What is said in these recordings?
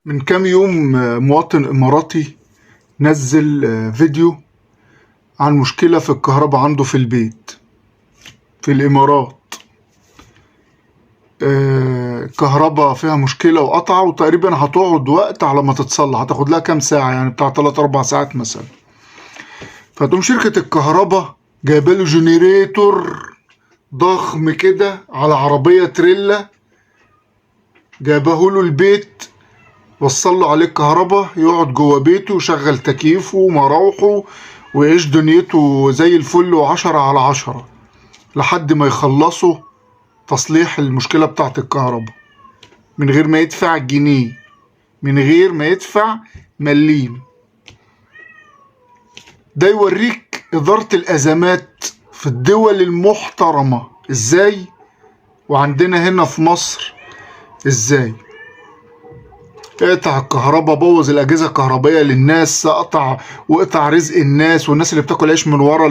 من كام يوم مواطن إماراتي نزل فيديو عن مشكلة في الكهرباء عنده في البيت في الإمارات. الكهرباء فيها مشكلة وقطعة، وتقريبا هتقعد وقت على ما تتصلح، هتاخد لها كام ساعة، يعني بتاع 3-4 ساعات مثلا. فتقوم شركة الكهرباء جايباله جنريتور ضخم كده على عربية تريلا، جايباهوله البيت، وصله عليه الكهرباء، يقعد جوه بيته ويشغل تكييفه ومراوحه ويعيش دنيته زي الفل، و10/10 لحد ما يخلصوا تصليح المشكلة بتاعة الكهرباء من غير ما يدفع جنيه، من غير ما يدفع مليم. ده يوريك إدارة الأزمات في الدول المحترمة ازاي، وعندنا هنا في مصر ازاي. اقطع الكهرباء، بوظ الاجهزه الكهربائيه للناس، وقطع رزق الناس، والناس اللي بتاكل عيش من ورا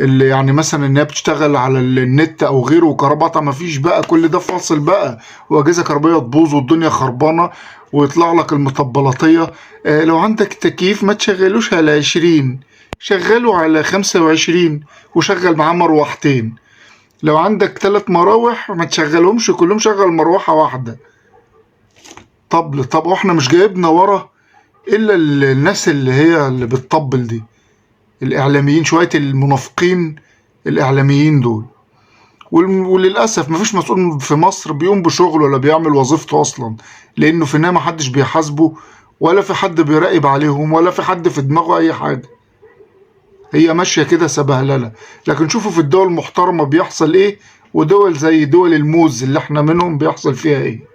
اللي يعني مثلا انها بتشتغل على النت او غيره، وكهرباء قطع، مفيش بقى، كل ده فاصل بقى، واجهزه كهربائيه تبوظ والدنيا خربانه، ويطلع لك المطبلاتيه. لو عندك تكييف ما تشغلوش على 20، شغله على 25 وشغل معاه مروحتين. لو عندك 3 مراوح ما تشغلهمش كلهم، شغل مروحه واحده. طب واحنا مش جايبنا ورا الا الناس اللي هي اللي بتطبل دي، الاعلاميين، شويه المنافقين الاعلاميين دول. وللاسف مفيش مسؤول في مصر بيقوم بشغله ولا بيعمل وظيفته اصلا، لانه في النهايه محدش بيحاسبه، ولا في حد بيراقب عليهم، ولا في حد في دماغه اي حاجه. هي ماشيه كده سبهلله. لكن شوفوا في الدول المحترمه بيحصل ايه، ودول زي دول الموز اللي احنا منهم بيحصل فيها ايه.